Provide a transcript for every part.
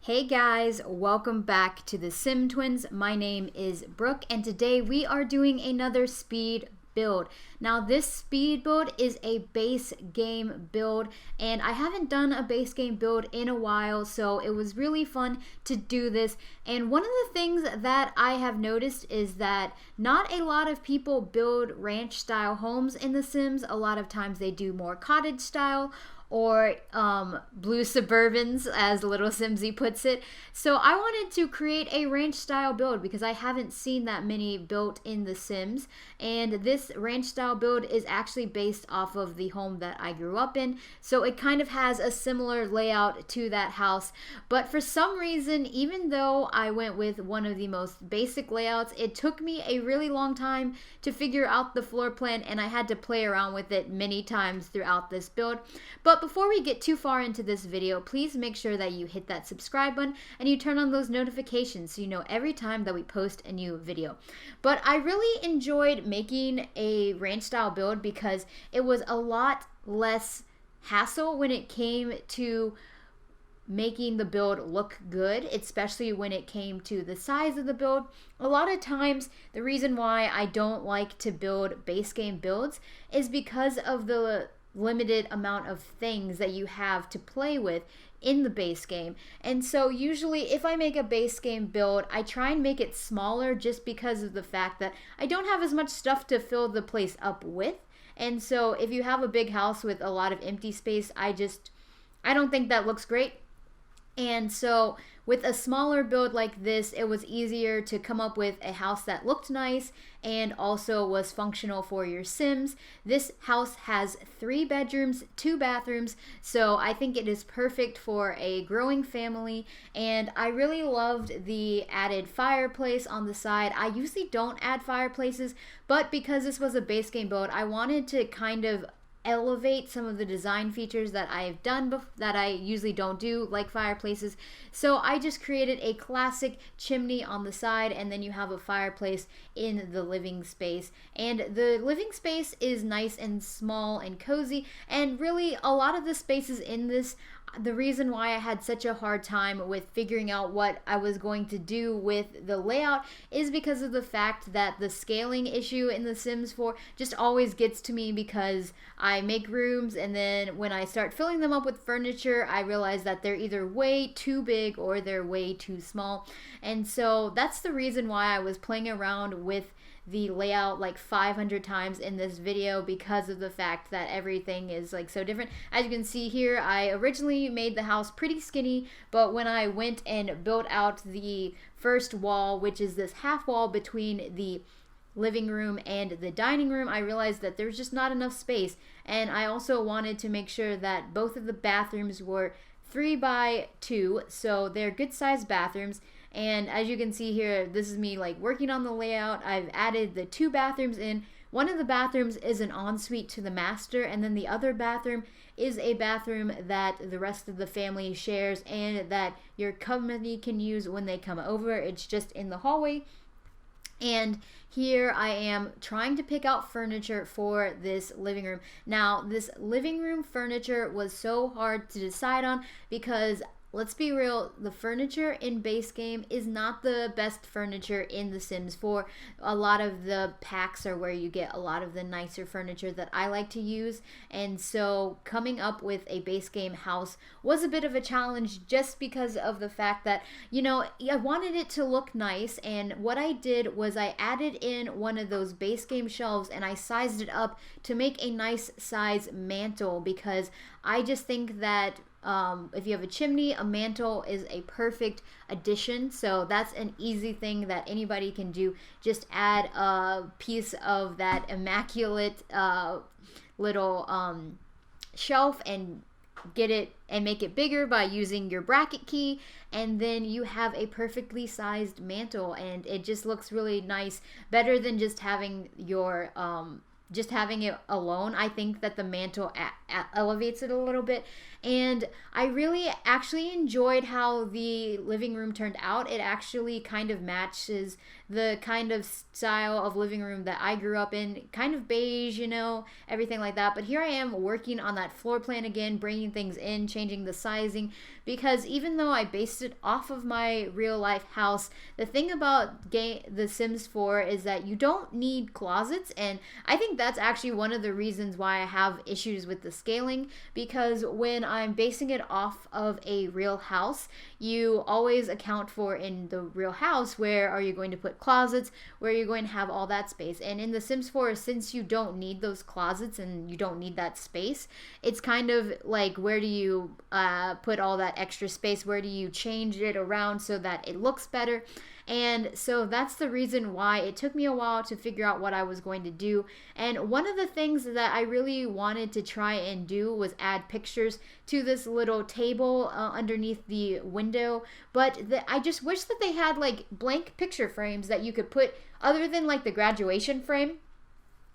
Hey guys, welcome back to the Sim Twins. My name is Brooke and today we are doing another speed build. Now this speed build is a base game build and I haven't done a base game build in a while, so it was really fun to do this. And one of the things that I have noticed is that not a lot of people build ranch style homes in The Sims. A lot of times they do more cottage style or blue suburbans, as Little Simsy puts it. So I wanted to create a ranch style build because I haven't seen that many built in The Sims, and this ranch style build is actually based off of the home that I grew up in, so it kind of has a similar layout to that house. But for some reason, even though I went with one of the most basic layouts, it took me a really long time to figure out the floor plan, and I had to play around with it many times throughout this build. But before we get too far into this video, please make sure that you hit that subscribe button and you turn on those notifications so you know every time that we post a new video. But I really enjoyed making a ranch style build because it was a lot less hassle when it came to making the build look good, especially when it came to the size of the build. A lot of times the reason why I don't like to build base game builds is because of the limited amount of things that you have to play with in the base game. And so usually if I make a base game build, I try and make it smaller just because of the fact that I don't have as much stuff to fill the place up with. And so if you have a big house with a lot of empty space, I don't think that looks great. And so with a smaller build like this, it was easier to come up with a house that looked nice and also was functional for your Sims. This house has 3 bedrooms, 2 bathrooms, so I think it is perfect for a growing family. And I really loved the added fireplace on the side. I usually don't add fireplaces, but because this was a base game build, I wanted to kind of elevate some of the design features that I've done that I usually don't do, like fireplaces. So I just created a classic chimney on the side, and then you have a fireplace in the living space. And the living space is nice and small and cozy, and really a lot of the spaces in this, the reason why I had such a hard time with figuring out what I was going to do with the layout is because of the fact that the scaling issue in The Sims 4 just always gets to me, because I make rooms and then when I start filling them up with furniture, I realize that they're either way too big or they're way too small. And so that's the reason why I was playing around with the layout like 500 times in this video, because of the fact that everything is like so different. As you can see here, I originally made the house pretty skinny, but when I went and built out the first wall, which is this half wall between the living room and the dining room, I realized that there's just not enough space. And I also wanted to make sure that both of the bathrooms were 3x2, so they're good sized bathrooms. And as you can see here, this is me like working on the layout. I've added the 2 bathrooms in. One of the bathrooms is an ensuite to the master, and then the other bathroom is a bathroom that the rest of the family shares and that your company can use when they come over. It's just in the hallway. And here I am trying to pick out furniture for this living room. Now, this living room furniture was so hard to decide on because, let's be real, the furniture in base game is not the best furniture in The Sims 4. A lot of the packs are where you get a lot of the nicer furniture that I like to use. And so coming up with a base game house was a bit of a challenge just because of the fact that, you know, I wanted it to look nice. And what I did was I added in one of those base game shelves and I sized it up to make a nice size mantle, because I just think that if you have a chimney, a mantle is a perfect addition. So that's an easy thing that anybody can do. Just add a piece of that immaculate little shelf and get it and make it bigger by using your bracket key, and then you have a perfectly sized mantle, and it just looks really nice, better than just having your just having it alone, I think that the mantle elevates it a little bit. And I really actually enjoyed how the living room turned out. It actually kind of matches the kind of style of living room that I grew up in, kind of beige, you know, everything like that. But here I am working on that floor plan again, bringing things in, changing the sizing, because even though I based it off of my real life house, the thing about The Sims 4 is that you don't need closets, and I think that's actually one of the reasons why I have issues with the scaling, because when I'm basing it off of a real house, you always account for in the real house where are you going to put closets, where you're going to have all that space. And in The Sims 4, since you don't need those closets and you don't need that space, it's kind of like, where do you put all that extra space? Where do you change it around so that it looks better? And so that's the reason why it took me a while to figure out what I was going to do. And one of the things that I really wanted to try and do was add pictures to this little table underneath the window. But I just wish that they had like blank picture frames that you could put, other than like the graduation frame.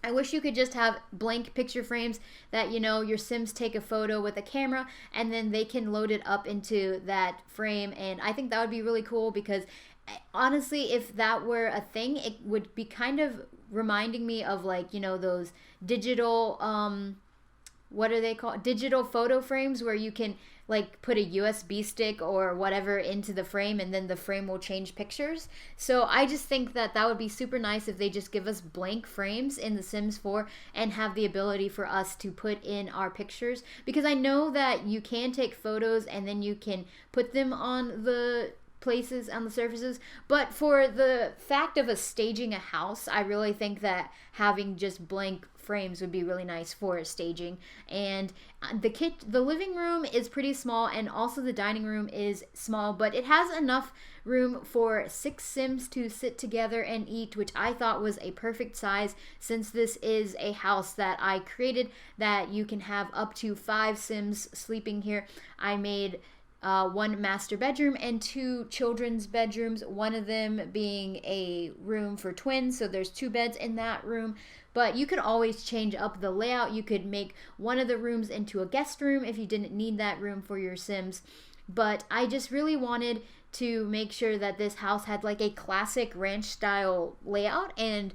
I wish you could just have blank picture frames that, you know, your Sims take a photo with a camera and then they can load it up into that frame. And I think that would be really cool, because honestly, if that were a thing, it would be kind of reminding me of, like, you know, those digital, what are they called? Digital photo frames, where you can like put a USB stick or whatever into the frame and then the frame will change pictures. So I just think that that would be super nice if they just give us blank frames in The Sims 4 and have the ability for us to put in our pictures, because I know that you can take photos and then you can put them on the places, on the surfaces, but for the fact of staging a house, I really think that having just blank frames would be really nice for staging. And the living room is pretty small, and also the dining room is small, but it has enough room for 6 Sims to sit together and eat, which I thought was a perfect size, since this is a house that I created that you can have up to 5 Sims sleeping here. I made 1 master bedroom and 2 children's bedrooms, one of them being a room for twins, so there's 2 beds in that room. But you could always change up the layout. You could make one of the rooms into a guest room if you didn't need that room for your Sims. But I just really wanted to make sure that this house had like a classic ranch style layout, and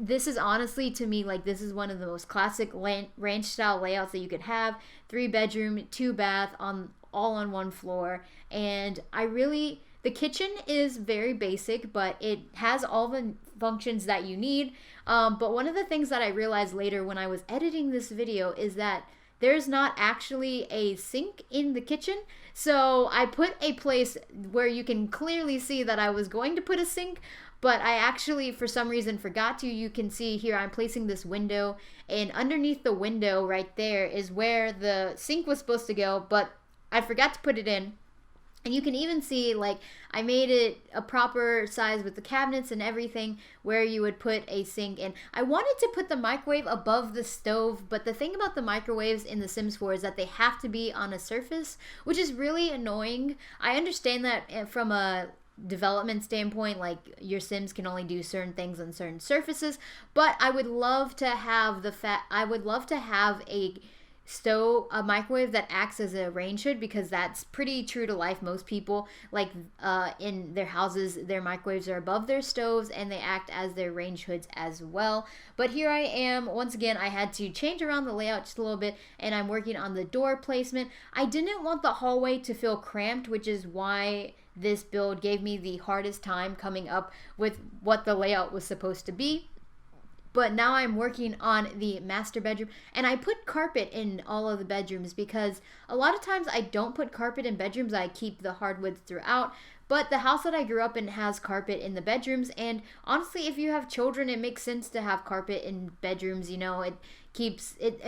this is honestly, to me, like, this is one of the most classic ranch style layouts that you could have. 3 bedroom, 2 bath, all on 1 floor. And the kitchen is very basic, but it has all the functions that you need. But one of the things that I realized later when I was editing this video is that there's not actually a sink in the kitchen. So I put a place where you can clearly see that I was going to put a sink, but I actually, for some reason, forgot to. You can see here I'm placing this window, and underneath the window right there is where the sink was supposed to go, but I forgot to put it in. And you can even see, like, I made it a proper size with the cabinets and everything where you would put a sink in. I wanted to put the microwave above the stove, but the thing about the microwaves in The Sims 4 is that they have to be on a surface, which is really annoying. I understand that from a development standpoint, like, your Sims can only do certain things on certain surfaces, but I would love to have a microwave that acts as a range hood, because that's pretty true to life. Most people, like, in their houses, their microwaves are above their stoves and they act as their range hoods as well. But here I am, once again, I had to change around the layout just a little bit, and I'm working on the door placement. I didn't want the hallway to feel cramped, which is why this build gave me the hardest time coming up with what the layout was supposed to be. But now I'm working on the master bedroom, and I put carpet in all of the bedrooms, because a lot of times I don't put carpet in bedrooms. I keep the hardwoods throughout. But the house that I grew up in has carpet in the bedrooms, and honestly, if you have children, it makes sense to have carpet in bedrooms. You know, it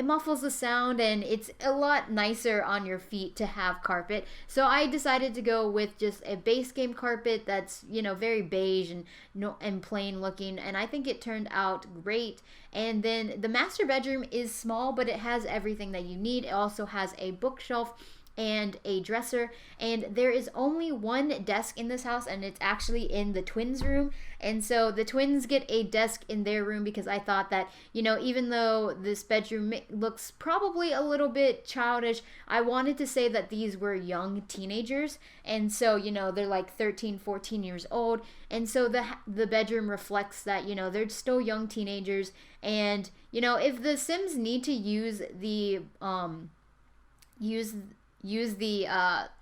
muffles the sound, and it's a lot nicer on your feet to have carpet. So I decided to go with just a base game carpet that's, you know, very beige and plain looking, and I think it turned out great. And then the master bedroom is small, but it has everything that you need. It also has a bookshelf and a dresser, and there is only one desk in this house, and it's actually in the twins' room. And so the twins get a desk in their room because I thought that, you know, even though this bedroom looks probably a little bit childish, I wanted to say that these were young teenagers. And so, you know, they're like 13, 14 years old. And so the bedroom reflects that, you know, they're still young teenagers. And, you know, if the Sims need to use the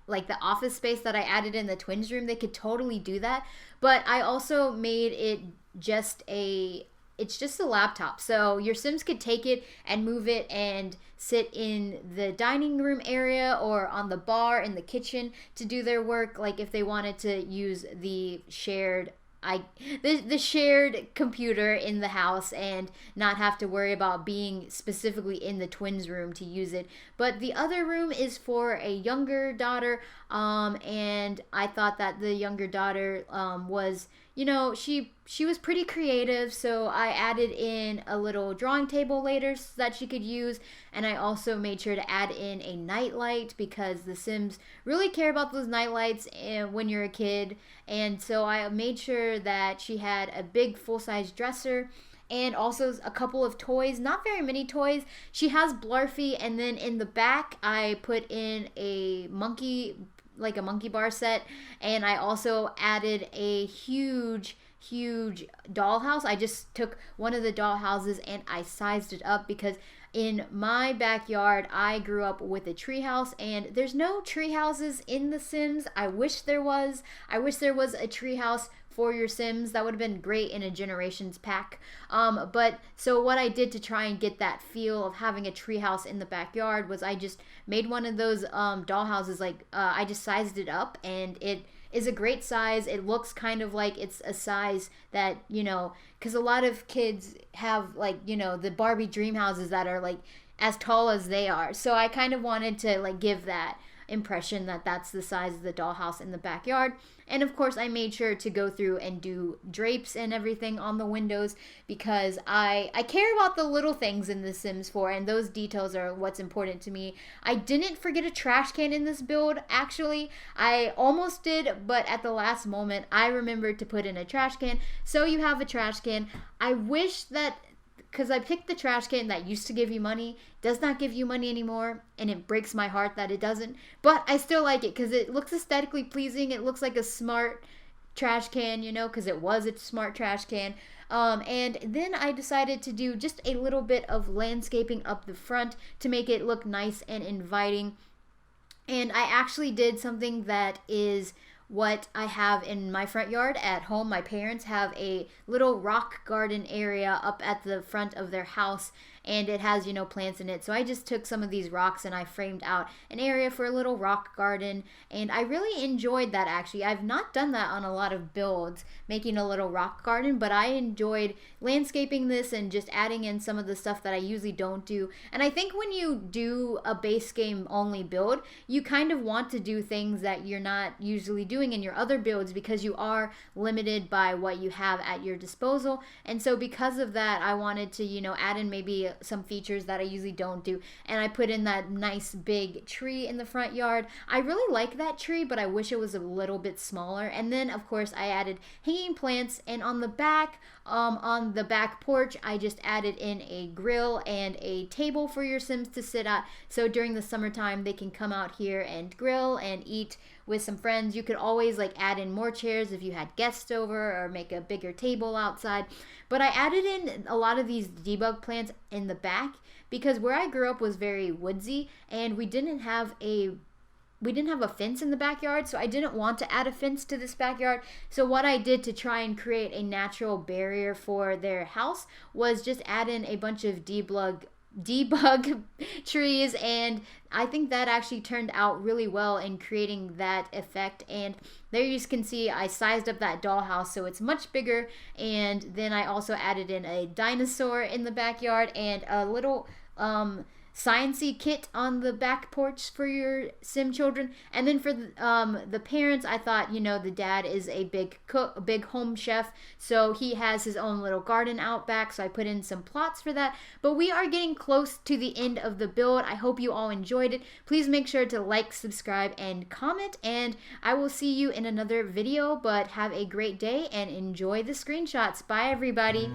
like the office space that I added in the twins room, they could totally do that. But I also made it it's just a laptop, so your Sims could take it and move it and sit in the dining room area or on the bar in the kitchen to do their work, like if they wanted to use the shared the shared computer in the house and not have to worry about being specifically in the twins room to use it. But the other room is for a younger daughter, and I thought that the younger daughter was, you know, she was pretty creative, so I added in a little drawing table later so that she could use, and I also made sure to add in a nightlight because the Sims really care about those nightlights when you're a kid. And so I made sure that she had a big full-size dresser and also a couple of toys, not very many toys. She has Blarfy, and then in the back I put in a monkey bar set, and I also added a huge dollhouse. I just took one of the dollhouses and I sized it up because in my backyard I grew up with a treehouse, and there's no tree houses in The Sims. I wish there was a treehouse for your Sims. That would have been great in a Generations pack. But so what I did to try and get that feel of having a treehouse in the backyard was I just made one of those dollhouses. I just sized it up, and it is a great size. It looks kind of like it's a size that, you know, because a lot of kids have, like, you know, the Barbie dream houses that are like as tall as they are. So I kind of wanted to like give that impression that that's the size of the dollhouse in the backyard. And of course I made sure to go through and do drapes and everything on the windows because I care about the little things in The Sims 4, and those details are what's important to me. I didn't forget a trash can in this build, actually. I almost did, but at the last moment I remembered to put in a trash can. So you have a trash can. I wish that, because I picked the trash can that used to give you money, does not give you money anymore, and it breaks my heart that it doesn't. But I still like it because it looks aesthetically pleasing. It looks like a smart trash can, you know, because it was a smart trash can. And then I decided to do just a little bit of landscaping up the front to make it look nice and inviting. And I actually did something that is what I have in my front yard at home. My parents have a little rock garden area up at the front of their house, and it has, you know, plants in it. So I just took some of these rocks and I framed out an area for a little rock garden, and I really enjoyed that. Actually, I've not done that on a lot of builds, making a little rock garden, but I enjoyed landscaping this and just adding in some of the stuff that I usually don't do. And I think when you do a base game only build, you kind of want to do things that you're not usually doing in your other builds because you are limited by what you have at your disposal. And so because of that, I wanted to, you know, add in maybe some features that I usually don't do. And I put in that nice big tree in the front yard. I really like that tree, but I wish it was a little bit smaller. And then of course I added hanging plants, and on the back porch I just added in a grill and a table for your Sims to sit at. So during the summertime they can come out here and grill and eat with some friends. You could always like add in more chairs if you had guests over, or make a bigger table outside. But I added in a lot of these debug plants in the back because where I grew up was very woodsy, and we didn't have a fence in the backyard, so I didn't want to add a fence to this backyard. So what I did to try and create a natural barrier for their house was just add in a bunch of debug trees, and I think that actually turned out really well in creating that effect. And there you can see I sized up that dollhouse so it's much bigger, and then I also added in a dinosaur in the backyard and a little sciencey kit on the back porch for your sim children. And then for the parents, I thought, you know, the dad is a big cook, a big home chef, so he has his own little garden out back, so I put in some plots for that. But we are getting close to the end of the build. I hope you all enjoyed it. Please make sure to like, subscribe, and comment, and I will see you in another video. But have a great day and enjoy the screenshots. Bye everybody.